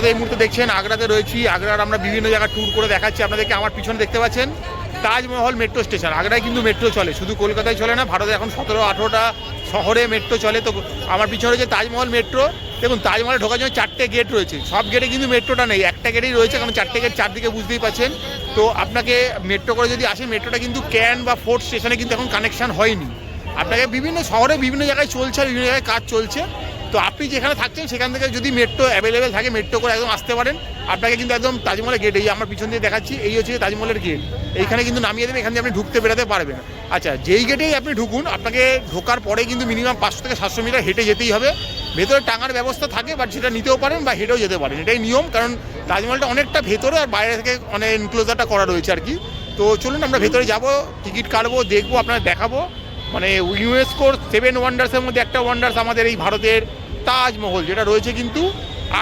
আপনাদের এই মুহূর্তে দেখছেন আগ্রাতে রয়েছি। আগ্রার আমরা বিভিন্ন জায়গায় ট্যুর করে দেখাচ্ছি আপনাদেরকে। আমার পিছনে দেখতে পাচ্ছেন তাজমহল মেট্রো স্টেশন। আগ্রায় কিন্তু মেট্রো চলে, শুধু কলকাতায় চলে না, ভারতে এখন 17-18টা শহরে মেট্রো চলে। তো আমার পিছনে রয়েছে তাজমহল মেট্রো। দেখুন, তাজমহলে ঢোকার জন্য 4টে গেট রয়েছে, সব গেটে কিন্তু মেট্রোটা নেই, একটা গেটেই রয়েছে, কারণ 4টে গেট চারদিকে বুঝতেই পাচ্ছেন। তো আপনাকে মেট্রো করে যদি আসেন, মেট্রোটা কিন্তু ক্যান বা ফোর্ট স্টেশনে কিন্তু এখন কানেকশান হয়নি। আপনাকে বিভিন্ন শহরে বিভিন্ন জায়গায় চলছে, আর বিভিন্ন জায়গায় কাজ চলছে। তো আপনি যেখানে থাকছেন সেখান থেকে যদি মেট্রো অ্যাভেলেবেল থাকে, মেট্রো করে একদম আসতে পারেন। আপনাকে কিন্তু একদম তাজমহলের গেট, এই আমার পিছন দিয়ে দেখাচ্ছি, এই হচ্ছে তাজমহলের গেট। এইখানে কিন্তু নামিয়ে দেবে, এখান দিয়ে আপনি ঢুকতে বেরোতে পারবেন। আচ্ছা, যেই গেটেই আপনি ঢুকুন, আপনাকে ঢোকার পরে কিন্তু মিনিমাম 500 থেকে 700 মিটার হেঁটে যেতেই হবে। ভেতরে টাঙার ব্যবস্থা থাকে, বাট সেটা নিতেও পারেন বা হেঁটেও যেতে পারেন, এটাই নিয়ম। কারণ তাজমহলটা অনেকটা ভেতরে, আর বাইরে থেকে অনেক এনক্লোজারটা করা রয়েছে আর কি। তো চলুন আমরা ভেতরে যাব, টিকিট কাটবো, দেখবো, আপনারা দেখাবো। মানে ইউনেস্কোর 7 ওয়ান্ডার্সের মধ্যে একটা ওয়ান্ডার্স আমাদের এই ভারতের তাজমহল, যেটা রয়েছে কিন্তু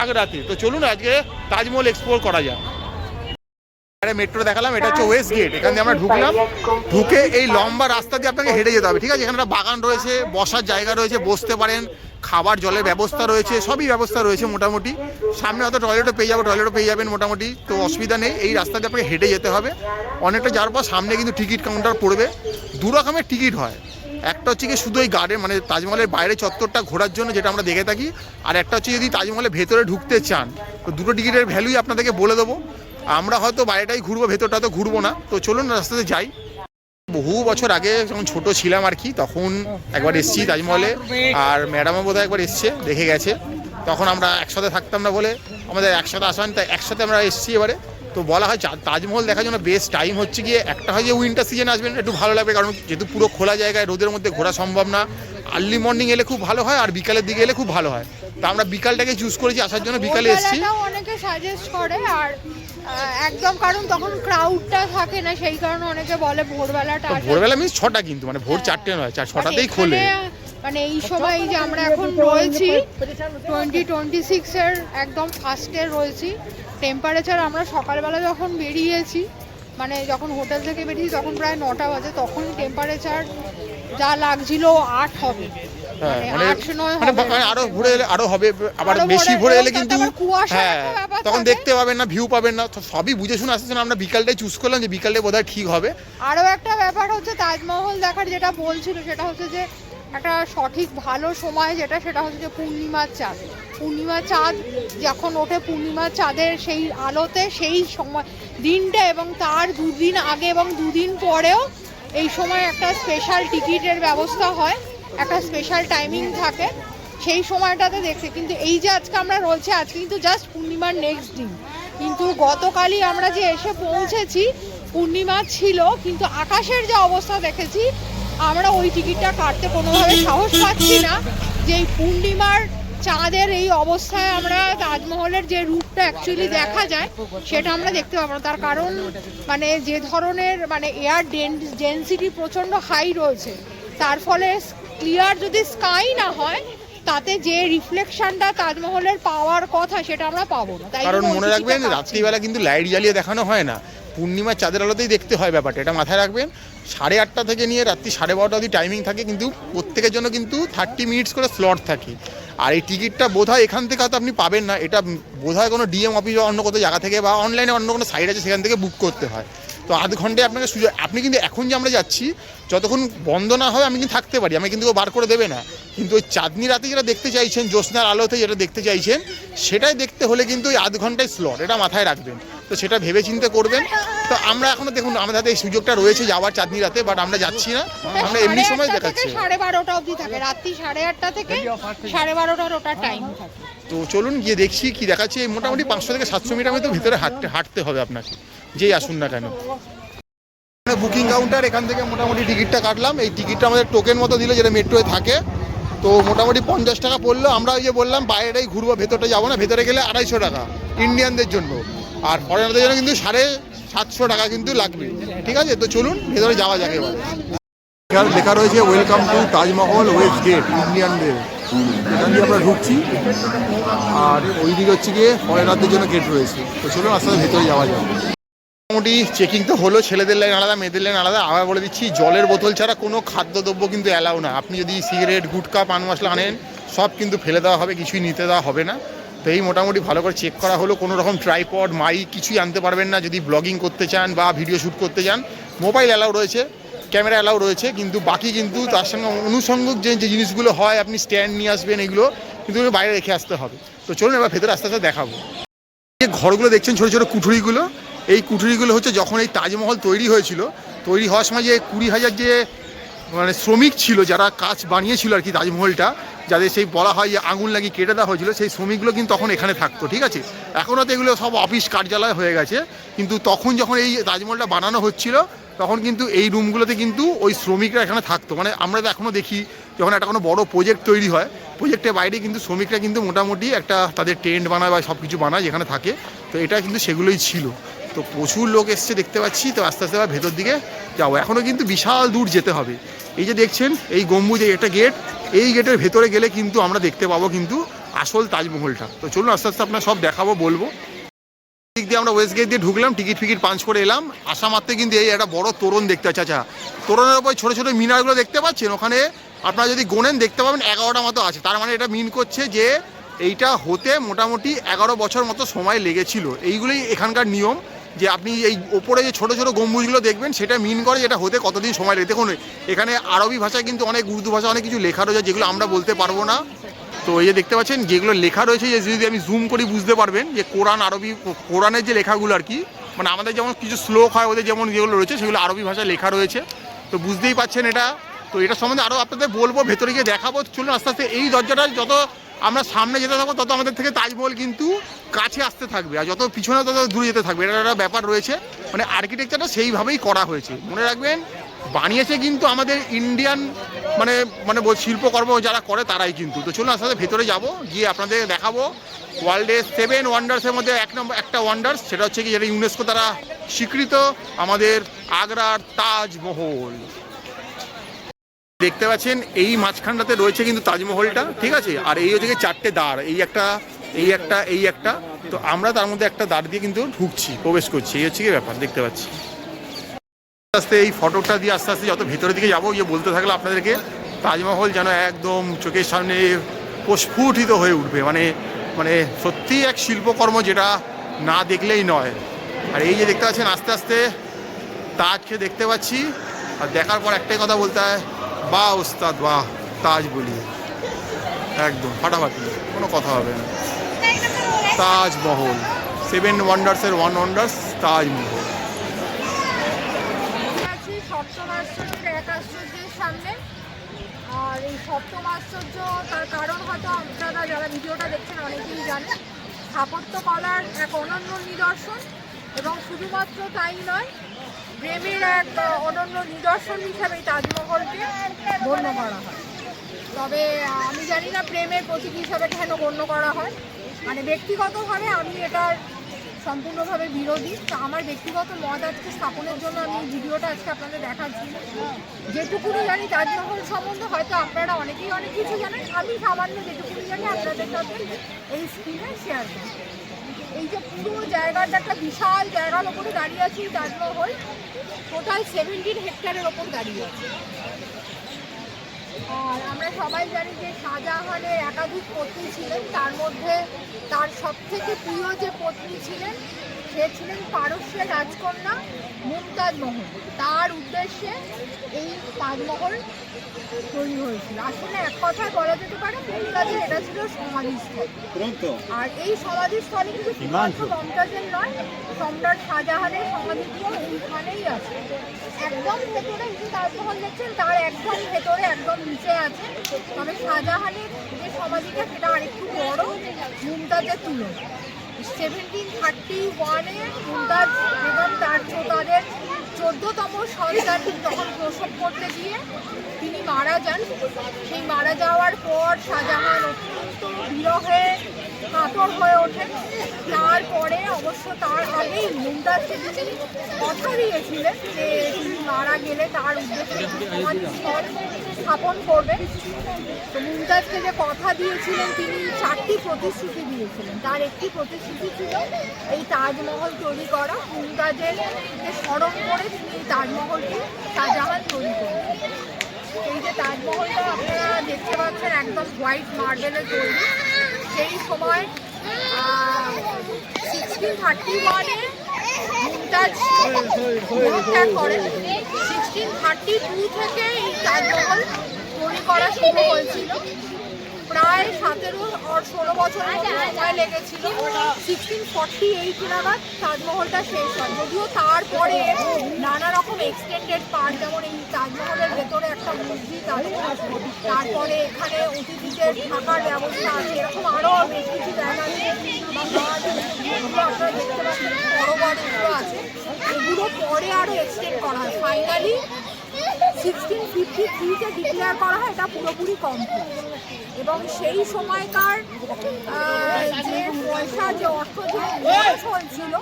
আগ্রাতে। তো চলুন আজকে তাজমহল এক্সপ্লোর করা যাক। মেট্রো দেখালাম, এটা হচ্ছে ওয়েস্ট গেট। এখান দিয়ে আমরা ঢুকলাম, ঢুকে এই লম্বা রাস্তা দিয়ে আপনাকে হেঁটে যেতে হবে, ঠিক আছে? এখানে একটা বাগান রয়েছে, বসার জায়গা রয়েছে, বসতে পারেন, খাবার জলের ব্যবস্থা রয়েছে, সবই ব্যবস্থা রয়েছে মোটামুটি। সামনে হয়তো টয়লেটও পেয়ে যাবেন মোটামুটি, তো অসুবিধা নেই। এই রাস্তা দিয়ে আপনাকে হেঁটে যেতে হবে অনেকটা। যাওয়ার পর সামনে কিন্তু টিকিট কাউন্টার পড়বে। দু রকমের টিকিট হয়, একটা হচ্ছে কি শুধু এই গার্ডেন মানে তাজমহলের বাইরে চত্বরটা ঘোরার জন্য, যেটা আমরা দেখে থাকি, আর একটা হচ্ছে যদি তাজমহলের ভেতরে ঢুকতে চান। তো দুটো টিকিটের ভ্যালুই আপনাদেরকে বলে দেবো। আমরা হয়তো বাইরেটাই ঘুরবো, ভেতরটা তো ঘুরবো না। তো চলুন রাস্তাতে যাই। বহু বছর আগে যখন ছোট ছিলাম আর কি, তখন একবার এসছি তাজমহলে, আর ম্যাডামও বোধহয় একবার এসছে, দেখে গেছে। তখন আমরা একসাথে থাকতাম না বলে আমাদের একসাথে আসান, তাই একসাথে আমরা এসছি এবারে। তো বলা হয় তাজমহল দেখার জন্য বেস্ট টাইম হচ্ছে গিয়ে, একটা হয় যে উইন্টার সিজনে আসবেন, একটু ভালো লাগবে, কারণ যেহেতু পুরো খোলা জায়গায় রোদের মধ্যে ঘোরা সম্ভব না। আর্লি মর্নিং এলে খুব ভালো হয়, আর বিকালের দিকে এলে খুব ভালো হয়। তো আমরা বিকালটাকে চুজ করেছি আসার জন্য, বিকালে এসেছি। অনেকে সাজেস্ট করে, আর একদম কারণ তখন ক্রাউডটা থাকে না, সেই কারণে অনেকে বলে ভোরবেলাটা। ভোরবেলা মিন্স 6টা, কিন্তু মানে ভোর 4টে নয়, 6টাতেই খোলে। মানে এই সময় যে আমরা এখন রয়েছি 2026 এর একদম ফার্স্টে রয়েছি। টেম্পারেচার আমরা সকালবেলা যখন বেরিয়েছি, মানে যখন হোটেল থেকে বেরিয়েছি তখন প্রায় 9টা বাজে, তখন টেম্পারেচার যা লাগছিল 8 হবে। আরো ঘুরে এলে আরো হবে, আবার বেশি ঘুরে এলে কিন্তু হ্যাঁ তখন দেখতে পাবেন না, ভিউ পাবেন না। সবই বুঝে শুনে আসছে না, আমরা বিকালটাই চুজ করলাম যে বিকালটাই বোধহয় ঠিক হবে। আরো একটা ব্যাপার হচ্ছে তাজমহল দেখার, যেটা বলছিল সেটা হচ্ছে যে একটা সঠিক ভালো সময় সেটা হচ্ছে যে পূর্ণিমার চাঁদ। পূর্ণিমার চাঁদ যখন ওঠে, পূর্ণিমার চাঁদের সেই আলোতে সেই সময় দিনটা, এবং তার দুদিন আগে এবং দুদিন পরেও এই সময় একটা স্পেশাল টিকিটের ব্যবস্থা হয়, একটা স্পেশাল টাইমিং থাকে সেই সময়টাতে দেখতে। কিন্তু এই যে আজকে আমরা রয়েছে, আজকে কিন্তু জাস্ট পূর্ণিমার নেক্সট দিন, কিন্তু গতকালই আমরা যে এসে পৌঁছেছি পূর্ণিমা ছিল, কিন্তু আকাশের যে অবস্থা দেখেছি আমরা ওই টিকিটটা কাটতে কোনোভাবে সাহস পাচ্ছি না, যে এই পূর্ণিমার চাঁদের এই অবস্থায় আমরা তাজমহলের যে রূপটা অ্যাকচুয়ালি দেখা যায় সেটা আমরা দেখতে পাবো না। তার কারণ মানে যে ধরনের মানে এয়ার ডেনসিটি প্রচণ্ড হাই রয়েছে, তার ফলে ক্লিয়ার যদি স্কাই না হয়, তাতে যে রিফ্লেকশনটা তাজমহলের পাওয়ার কথা সেটা আমরা পাবো না। তাই কারণ মনে রাখবেন, রাত্রিবেলা কিন্তু লাইট জ্বালিয়ে দেখানো হয় না, পূর্ণিমার চাঁদের আলোতেই দেখতে হয় ব্যাপারটা, এটা মাথায় রাখবেন। 8:30 থেকে নিয়ে রাত্রি 12:30 অবধি টাইমিং থাকে, কিন্তু প্রত্যেকের জন্য কিন্তু 30 মিনিটস করে স্লট থাকে। আর এই টিকিটটা বোধহয় এখান থেকে হয়তো আপনি পাবেন না, এটা বোধহয় কোনো ডিএম অফিস বা অন্য কোথাও জায়গা থেকে বা অনলাইনে অন্য কোনো সাইট আছে সেখান থেকে বুক করতে হয়। তো আধ ঘন্টায় আপনাকে সুযোগ, আপনি কিন্তু এখন যে আমরা যাচ্ছি যতক্ষণ বন্ধ না হয় আমি কিন্তু থাকতে পারি, আমি কিন্তু বার করে দেবে না। কিন্তু ওই চাঁদনি রাতে যেটা দেখতে চাইছেন, জ্যোৎস্নার আলোতে যেটা দেখতে চাইছেন, সেটাই দেখতে হলে কিন্তু ওই আধ ঘন্টায় স্লট, এটা মাথায় রাখবেন। তো সেটা ভেবে চিন্তে করবেন। তো আমরা এখনো দেখুন আমাদের হাতে এই সুযোগটা রয়েছে যাওয়ার চাঁদনি রাতে, বাট আমরা যাচ্ছি না, আমরা এমনি সময় দেখাচ্ছি। 12:30 অবধি থাকে, রাত্রি 8:30 থেকে 12:30 ওটা টাইম থাকে। তো চলুন গিয়ে দেখছি কি দেখাচ্ছে। মোটামুটি 500 থেকে 700 মিটার মতো ভিতরে হাঁটতে হবে আপনাকে, যেই আসুন না কেন। বুকিং কাউন্টার, এখান থেকে মোটামুটি টিকিটটা কাটলাম। এই টিকিটটা আমাদের টোকেন মতো দিল, যেটা মেট্রোয় থাকে। তো মোটামুটি 50 টাকা পড়লো। আমরা ওই যে বললাম বাইরেটাই ঘুরবো, ভেতরটা যাবো না। ভেতরে গেলে 250 টাকা ইন্ডিয়ানদের জন্য, আর ফরেনারদের জন্য কিন্তু 750 টাকা কিন্তু লাগবে, ঠিক আছে? তো চলুন ভেতরে যাওয়া যাবে। এবারে লেখা রয়েছে welcome to Taj Mahal west gate ইন্ডিয়ানদের, এখান দিয়ে আমরা ঢুকছি। আর ওই দিকে হচ্ছে গিয়ে ফরেনারদের জন্য গেট রয়েছে। তো চলুন আস্তে আস্তে ভেতরে যাওয়া যাবে। মোটামুটি চেকিং তো হলো, ছেলেদের লাইন আলাদা, মেয়েদের লাইন আলাদা। আবার বলে দিচ্ছি, জলের বোতল ছাড়া কোনো খাদ্যদ্রব্য কিন্তু অ্যালাউ না। আপনি যদি সিগারেট, গুটখা, পান মশলা আনেন, সব কিন্তু ফেলে দেওয়া হবে, কিছুই নিতে দেওয়া হবে না। তো এই মোটামুটি ভালো করে চেক করা হলো। কোনো রকম ট্রাইপড মাইক কিছুই আনতে পারবেন না যদি ব্লগিং করতে চান বা ভিডিও শ্যুট করতে চান। মোবাইল অ্যালাউ রয়েছে, ক্যামেরা অ্যালাউ রয়েছে, কিন্তু বাকি কিন্তু তার সঙ্গে অনুষঙ্গক যে জিনিসগুলো হয়, আপনি স্ট্যান্ড নিয়ে আসবেন, এগুলো কিন্তু বাইরে রেখে আসতে হবে। তো চলুন এবার ভেতরে আস্তে আস্তে দেখাবো। এই ঘরগুলো দেখছেন ছোটো ছোটো কুঠুরিগুলো, এই কুঠুরিগুলো হচ্ছে যখন এই তাজমহল তৈরি হয়েছিল, তৈরি হওয়ার সময় যে 20,000 যে মানে শ্রমিক ছিল যারা কাজ বানিয়েছিল আর কি তাজমহলটা, যাদের সেই বলা হয় যে আঙুল লাগিয়ে কেটে দেওয়া হয়েছিল, সেই শ্রমিকগুলো কিন্তু তখন এখানে থাকতো। ঠিক আছে, এখনও তো এগুলো সব অফিস কার্যালয় হয়ে গেছে, কিন্তু তখন যখন এই তাজমহলটা বানানো হচ্ছিল তখন কিন্তু এই রুমগুলোতে কিন্তু ওই শ্রমিকরা এখানে থাকতো। মানে আমরা তো এখনও দেখি যখন একটা কোনো বড় প্রজেক্ট তৈরি হয়, প্রজেক্টের বাইরে কিন্তু শ্রমিকরা কিন্তু মোটামুটি একটা তাদের টেন্ট বানায় বা সব কিছু বানায় যেখানে থাকে। তো এটা কিন্তু সেগুলোই ছিল। তো প্রচুর লোক এসছে দেখতে পাচ্ছি। তো আস্তে আস্তে আবার ভেতর দিকে যাবো, এখনও কিন্তু বিশাল দূর যেতে হবে। এই যে দেখছেন এই গম্বুজ, একটা গেট, এই গেটের ভেতরে গেলে কিন্তু আমরা দেখতে পাবো কিন্তু আসল তাজমহলটা। তো চলুন আস্তে আস্তে আপনার সব দেখাবো, বলবো। দিক দিয়ে আমরা ওয়েস্ট গেট দিয়ে ঢুকলাম, টিকিট ফিকিট পাঞ্চ করে এলাম। আসা মাত্র কিন্তু এই একটা বড় তোরণ দেখতে পাচ্ছি। আচ্ছা, তোরণের ওপর ছোটো ছোটো মিনারগুলো দেখতে পাচ্ছেন, ওখানে আপনারা যদি গোনেন দেখতে পাবেন 11টা মতো আছে। তার মানে এটা মিন করছে যে এইটা হতে মোটামুটি 11 বছর মতো সময় লেগেছিল। এইগুলোই এখানকার নিয়ম, যে আপনি এই ওপরে যে ছোটো ছোটো গম্বুজগুলো দেখবেন সেটা মিন করে যেটা হতে কতদিন সময় লাগে। দেখুন এখানে আরবি ভাষায় কিন্তু অনেক, উর্দু ভাষা অনেক কিছু লেখা রয়েছে যেগুলো আমরা বলতে পারবো না। তো এই যে দেখতে পাচ্ছেন যেগুলো লেখা রয়েছে, যে যদি আমি জুম করি বুঝতে পারবেন যে কোরআন আরবি, কোরআনের যে লেখাগুলো আর কি, মানে আমাদের যেমন কিছু শ্লোক হয় ওদের যেমন যেগুলো রয়েছে সেগুলো আরবি ভাষায় লেখা রয়েছে। তো বুঝতেই পাচ্ছেন এটা। তো এটা সম্বন্ধে আরও আপনাদের বলবো, ভেতরে গিয়ে দেখাবো। চলুন আস্তে আস্তে। এই দরজাটা যত আমরা সামনে যেতে থাকবো তত আমাদের থেকে তাজমহল কিন্তু কাছে আসতে থাকবে, আর যত পিছনে তত দূরে যেতে থাকবে। এটা একটা ব্যাপার রয়েছে, মানে আর্কিটেকচারটা সেইভাবেই করা হয়েছে। মনে রাখবেন বানিয়েছে কিন্তু আমাদের ইন্ডিয়ান মানে মানে শিল্পকর্ম যারা করে তারাই কিন্তু। তো চলুন আস্তে আস্তে ভেতরে যাবো, গিয়ে আপনাদের দেখাবো ওয়ার্ল্ডের 7 ওয়ান্ডার্সের মধ্যে একটা ওয়ান্ডার্স, সেটা হচ্ছে কি যেটা ইউনেস্কো দ্বারা স্বীকৃত, আমাদের আগ্রার তাজমহল। দেখতে পাচ্ছেন এই মাঝখানটাতে রয়েছে কিন্তু তাজমহলটা, ঠিক আছে। আর এই হচ্ছে 4টে দ্বার, এই একটা, এই একটা, এই একটা। তো আমরা তার মধ্যে একটা দ্বার দিয়ে কিন্তু ঢুকছি, প্রবেশ করছি। এই হচ্ছে কি ব্যাপার, দেখতে পাচ্ছি। আস্তে আস্তে এই ফটোটা দিয়ে আস্তে আস্তে যত ভেতরের দিকে যাবো, গিয়ে বলতে থাকলে আপনাদেরকে তাজমহল যেন একদম চোখের সামনে প্রস্ফুটিত হয়ে উঠবে। মানে মানে সত্যিই এক শিল্পকর্ম, যেটা না দেখলেই নয়। আর এই যে দেখতে পাচ্ছেন আস্তে আস্তে তাজকে দেখতে পাচ্ছি, আর দেখার পর একটাই কথা বলতে হয়, বাহ ওস্তাদ বাহ, তাজ বলি একদম ফাটাফাটি, কোনো কথা হবে না। তাজমহল 7 ওয়ান্ডার্সের 1 ওয়ান্ডার্স তাজমহল। সপ্তম আশ্চর্যের এক আশ্চর্যের সামনে। আর এই সপ্তম আশ্চর্য তার কারণ হয়তো আপনারা যারা ভিডিওটা দেখছেন অনেকেই জানেন। স্থাপত্যকলার এক অনন্য নিদর্শন, এবং শুধুমাত্র তাই নয়, প্রেমের এক অনন্য নিদর্শন হিসাবে তাজমহলকে গণ্য করা হয়। তবে আমি জানি না প্রেমের প্রতীক হিসাবে কেন গণ্য করা হয়। মানে ব্যক্তিগতভাবে আমি এটার সম্পূর্ণভাবে বিরোধী। তো আমার ব্যক্তিগত মত আজকে স্থাপনের জন্য আমি ভিডিওটা আজকে আপনাদের দেখাচ্ছি। যেটুকুনি জানি তাজমহল সম্বন্ধে হয়তো আপনারা অনেকেই অনেক কিছু জানেন, আমি সামান্য যেটুকুনি জানি আপনাদের সাথে এই স্ক্রিনে শেয়ার করি। এই যে পুরো জায়গাটা একটা বিশাল জায়গার ওপরে দাঁড়িয়ে আছি, তাজমহল টোটাল 17 হেক্টরের ওপর দাঁড়িয়ে আছে। আর আমরা সবাই জানি যে শাহজাহানের একাধিক পত্নী ছিলেন, তার মধ্যে তার সবথেকে প্রিয় যে পত্নী ছিলেন সে ছিলেন পারস্যের রাজকন্যা মুমতাজ মহল। তার উদ্দেশ্যে এই তাজমহল তৈরি হয়েছিল। আসলে এক কথায় বলা যেতে পারে মুমতাজের এটা ছিল সমাধিস্থল। আর এই সমাধিস্থলে কিন্তু শুধুমাত্র মমতাজের নয়, সম্রাট শাহজাহানের সমাধিটিও এইখানেই আছে। একদম ভেতরে যে তাজমহল দেখছেন তার একদম ভেতরে একদম নিচে আছে। তবে শাহজাহানের যে সমাধিটা সেটা আরেকটু বড় মুমতাজের তুলনায়। 1731-এ মুমতাজ এবং তাদের 14তম সন্তান যখন প্রসব করতে গিয়ে তিনি মারা যান। সেই মারা যাওয়ার পর শাহজাহান অত্যন্ত বিরহে কাতর হয়ে ওঠেন। তারপরে অবশ্য তার আগেই মুমতাজকে তিনি কথা দিয়েছিলেন যে তিনি মারা গেলে তার উদ্দেশ্যে সমাধিস্থল স্থাপন করবেন। তো মুমতাজকে যে কথা দিয়েছিলেন তিনি 4টি প্রতিশ্রুতি দিয়েছিলেন। তার একটি প্রতিশ্রুতি ছিল এই তাজমহল তৈরি করা। মুমতাজের স্মরণ করে তিনি এই তাজমহলটি শাহজাহান তৈরি করেন। এই যে তাজমহলটা আপনারা দেখতে পাচ্ছেন একদম হোয়াইট মার্বেলের তৈরি। সেই সময় 1631-এ মুমতাজ দেহত্যাগ করেন। 1632 থেকে এই তাজমহল তৈরি করা শুরু হয়েছিল। প্রায় 17-16 বছর সময় লেগেছিল। 1648 নাগাদ তাজমহলটা শেষ হয়। যদিও তারপরে নানা রকম এক্সটেন্ডেড পার্ট, যেমন এই তাজমহলের ভেতরে একটা মসজিদ আছে, তারপরে এখানে অতিথিদের থাকার ব্যবস্থা আছে, এরকম আরও বেশ কিছু জায়গা আছে। আপনারা দেখতে পাচ্ছেন বড় বড় এগুলো আছে, এগুলো পরে আরও এক্সটেন্ড করা হয়। ফাইনালি 1653-তে ডিক্লেয়ার করা হয় এটা পুরোপুরি কমপ্লিট। এবং সেই সময়কার যে পয়সা, যে অর্থ যে খরচ হয়েছিল,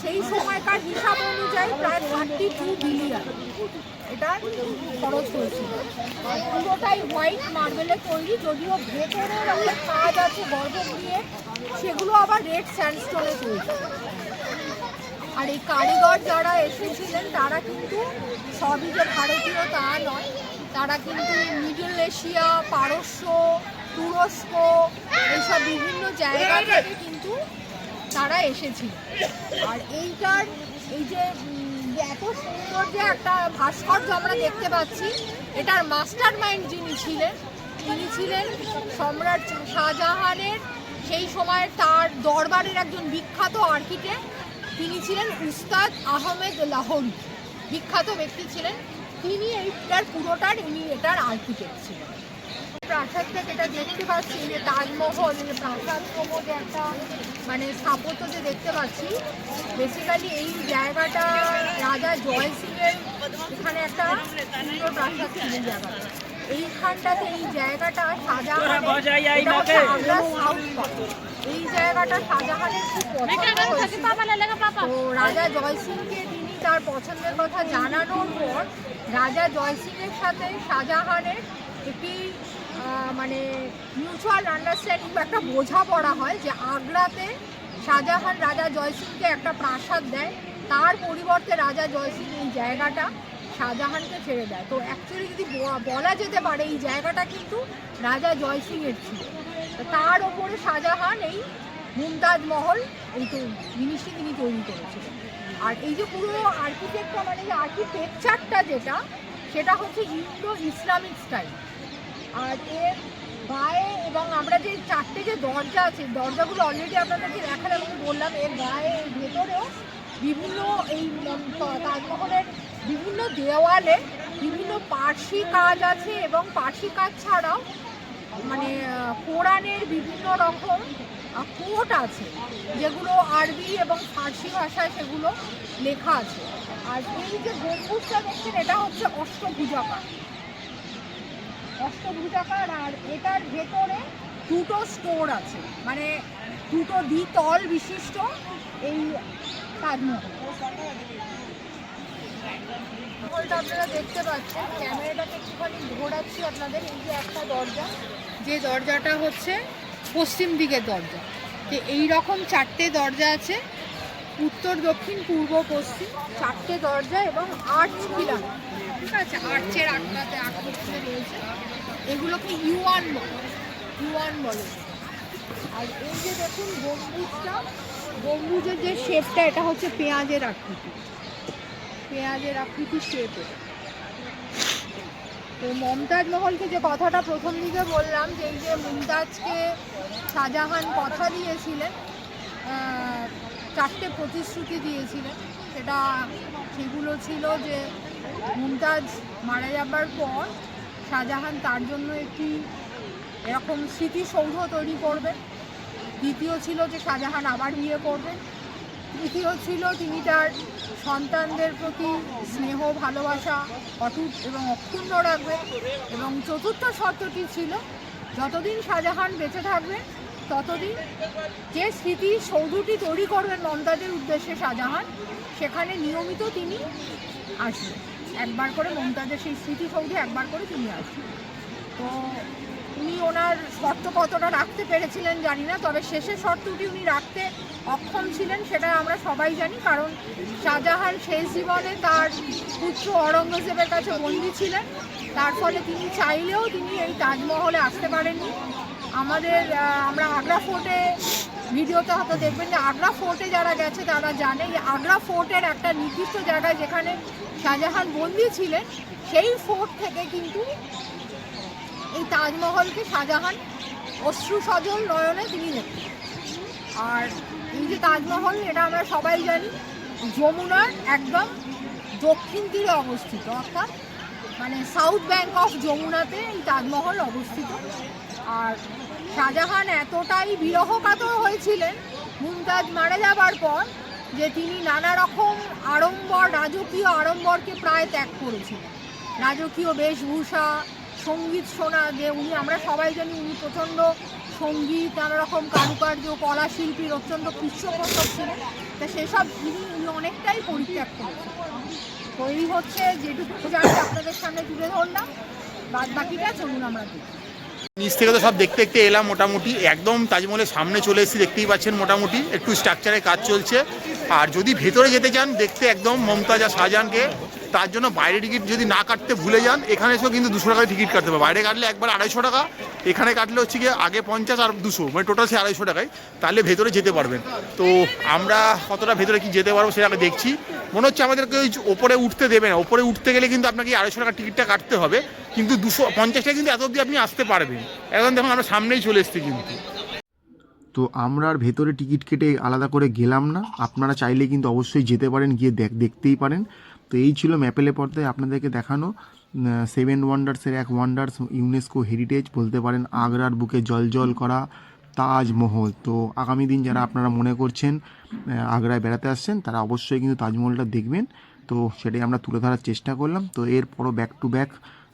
সেই সময়কার হিসাব অনুযায়ী প্রায় 32 বিলিয়ন এটা খরচ হয়েছিল। পুরোটাই হোয়াইট মার্বেলে তৈরি, যদিও ভেতরের অনেক কাজ আছে গর্ভগৃহে, সেগুলো আবার রেড স্যান্ডস্টোনে তৈরি। আর এই কারিগর যারা এসেছিলেন তারা কিন্তু সবই যে ভারতীয় তা নয়, তারা কিন্তু মিডল এশিয়া, পারস্য, তুরস্ক, এইসব বিভিন্ন জায়গা থেকে কিন্তু তারা এসেছিল। আর এইটার এই যে এত সুন্দর যে একটা ভাস্কর্য আমরা দেখতে পাচ্ছি, এটার মাস্টার মাইন্ড যিনি ছিলেন, তিনি ছিলেন সম্রাট শাহজাহানের সেই সময়ের তার দরবারের একজন বিখ্যাত আর্কিটেক্ট। তিনি ছিলেন উস্তাদ আহমেদ লাহোরি, বিখ্যাত ব্যক্তি ছিলেন। তিনি এইটার পুরোটার এটার আর্কিটেক্ট ছিলেন। প্রাসাদ থেকে এটা দেখতে পাচ্ছি যে তাজমহল প্রাসাদ যে একটা মানে স্থাপত্য যে দেখতে পাচ্ছি, বেসিক্যালি এই জায়গাটা রাজা জয় সিংয়ের এখানে একটা সুন্দর প্রাসাদ ছিল। এই জায়গাটা, এইখানটাতে এই জায়গাটা শাহজাহানের, এই জায়গাটা শাহজাহানের খুব পছন্দ হয়েছিল। তো রাজা জয় সিংকে তিনি তার পছন্দের কথা জানানোর পর রাজা জয় সিংয়ের সাথে শাহজাহানের একটি মানে মিউচুয়াল আন্ডারস্ট্যান্ডিং বা একটা বোঝাপড়া হয় যে আগ্রাতে শাহজাহান রাজা জয় সিংকে একটা প্রাসাদ দেয়, তার পরিবর্তে রাজা জয় সিং এই জায়গাটা শাহজাহানকে ছেড়ে দেয়। তো অ্যাকচুয়ালি যদি বলা যেতে পারে এই জায়গাটা কিন্তু রাজা জয় সিংয়ের ছিল। তার ওপরে শাহজাহান এই মুমতাজ মহল এই তো জিনিসটি তিনি তৈরি করেছিলেন। আর এই যে পুরো আর্কিটেক্টটা মানে যে আর্কিটেকচারটা যেটা, সেটা হচ্ছে ইন্দো ইসলামিক স্টাইল। আর এর গায়ে এবং আমরা যে চারটে যে দরজা আছে, দরজাগুলো অলরেডি আপনাদেরকে দেখালাম এবং বললাম, এর গায়ে এর ভেতরেও বিভিন্ন এই তাজমহলের বিভিন্ন দেওয়ালে বিভিন্ন পার্সি কাজ আছে এবং পার্সি কাজ ছাড়াও মানে কোরআনের বিভিন্ন রকম কোট আছে, যেগুলো আরবি এবং ফার্সি ভাষায় সেগুলো লেখা আছে। আর এই যে গম্বুজটা দেখছেন, এটা হচ্ছে অষ্টভুজাকার। আর এটার ভেতরে দুটো স্টোর আছে, মানে দুটো দ্বিতল বিশিষ্ট এই তাজমহলটা আপনারা দেখতে পাচ্ছেন। ক্যামেরাটাকে একটুখানি ঘোরাচ্ছি আপনাদের। এই যে একটা দরজা, যে দরজাটা হচ্ছে পশ্চিম দিকের দরজা, যে এই রকম চারটে দরজা আছে, উত্তর, দক্ষিণ, পূর্ব, পশ্চিম, চারটে দরজা এবং আর্চ পিলার, ঠিক আছে, আর্চের আটটাতে রয়েছে। এগুলোকে ইউয়ান বলে। আর এই যে দেখুন গম্বুজটা, গম্বুজের যে শেপটা, এটা হচ্ছে পেঁয়াজের আকৃতি শেপে। তো মমতাজ মহলকে যে কথাটা প্রথম দিকে বললাম, যে এই যে মুমতাজকে শাহজাহান কথা দিয়েছিলেন, চারটে প্রতিশ্রুতি দিয়েছিলেন, সেগুলো ছিল যে মুমতাজ মারা যাবার পর শাহজাহান তার জন্য একটি এরকম স্মৃতিসৌধ তৈরি করবেন। দ্বিতীয় ছিল যে শাহজাহান আবার বিয়ে করবেন। তৃতীয় ছিল তিনি তার সন্তানদের প্রতি স্নেহ ভালোবাসা অটুট এবং অক্ষুণ্ণ রাখবেন। এবং চতুর্থ শর্তটি ছিল যতদিন শাহজাহান বেঁচে থাকবেন ততদিন যে স্মৃতিসৌধটি তৈরি করবেন মমতাজের উদ্দেশ্যে শাহজাহান, সেখানে নিয়মিত তিনি আসবেন। একবার করে মমতাজের সেই স্মৃতিসৌধে একবার করে তিনি আসবেন। তো উনি ওনার শর্ত কতটা রাখতে পেরেছিলেন জানি না, তবে শেষের শর্তটি উনি রাখতে অক্ষম ছিলেন সেটা আমরা সবাই জানি। কারণ শাহজাহান শেষ জীবনে তার পুত্র অরঙ্গজেবের কাছে বন্দী ছিলেন, তার ফলে তিনি চাইলেও তিনি এই তাজমহলে আসতে পারেননি। আমাদের আমরা আগ্রা ফোর্টে ভিডিওতে হয়তো দেখবেন যে আগ্রা ফোর্টে যারা গেছে তারা জানে যে আগ্রা ফোর্টের একটা নির্দিষ্ট জায়গায় যেখানে শাহজাহান বন্দী ছিলেন, সেই ফোর্ট থেকে কিন্তু এই তাজমহলকে শাহজাহান অশ্রু সজল নয়নে তিনি দেখতেন। আর এই যে তাজমহল, এটা আমরা সবাই জানি যমুনার একদম দক্ষিণ তীরে অবস্থিত, অর্থাৎ মানে সাউথ ব্যাংক অফ যমুনাতে এই তাজমহল অবস্থিত। আর শাহজাহান এতটাই বিরহকাতর হয়েছিলেন মুমতাজ মারা যাবার পর যে তিনি নানা রকম আড়ম্বর, রাজকীয় আড়ম্বরকে প্রায় ত্যাগ করেছিলেন। রাজকীয় বেশভূষা, সঙ্গীত শোনা, যে উনি আমরা সবাই জানি উনি প্রচণ্ড সঙ্গীত, নানা রকম কারুকার্য, কলা শিল্পীর অত্যন্ত পৃষ্ঠপোষক ছিলেন। তা সেসব উনি অনেকটাই পরিত্যাগ করেছেন। তো এই হচ্ছে যেটুকু জানি আপনাদের সামনে তুলে ধরলাম, বাদ বাকিটা চলুন আমরা দেখি। নিচ থেকে তো সব দেখতে দেখতে এলাম মোটামুটি, একদম তাজমহলের সামনে চলে এসেছি, দেখতেই পাচ্ছেন মোটামুটি একটু স্ট্রাকচারের কাজ চলছে। আর যদি ভেতরে যেতে চান দেখতে একদম মমতাজ আর শাহজাহানকে, তার জন্য বাইরে টিকিট যদি না কাটতে ভুলে যান, এখানে এসেও কিন্তু 200 টাকায় টিকিট কাটতে হবে। বাইরে কাটলে একবার 250 টাকা, এখানে কাটলে হচ্ছে গিয়ে আগে 50 আর 200, মানে টোটাল সে 250 টাকায়, তাহলে ভেতরে যেতে পারবেন। তো আমরা কতটা ভেতরে কি যেতে পারবো সেটা আগে দেখছি। মনে হচ্ছে আমাদেরকে ওই ওপরে উঠতে দেবে না, ওপরে উঠতে গেলে কিন্তু আপনাকে 250 টাকার টিকিটটা কাটতে হবে, কিন্তু 250 টাকা কিন্তু এত অবধি আপনি আসতে পারবেন। এখন দেখুন আমরা সামনেই চলে এসেছি কিন্তু। তো আমরা আর ভেতরে টিকিট কেটে আলাদা করে গেলাম না, আপনারা চাইলে কিন্তু অবশ্যই যেতে পারেন, গিয়ে দেখতেই পারেন। তো এই ছিল ম্যাপেলে পর্দায় আপনাদেরকে দেখানো 7 ওয়ান্ডার্সের এক ওয়ান্ডার্স, ইউনেস্কো হেরিটেজ বলতে পারেন, আগ্রার বুকে জলজল করা তাজমহল। তো আগামী দিন যারা আপনারা মনে করছেন আগ্রায় বেড়াতে আসছেন, তারা অবশ্যই কিন্তু তাজমহলটা দেখবেন। তো সেটাই আমরা তুলে ধরার চেষ্টা করলাম। তো এরপরও ব্যাক টু ব্যাক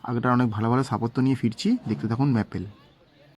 আগ্রার অনেক ভালো ভালো স্থাপত্য নিয়ে ফিরছি, দেখতে থাকুন ম্যাপেল।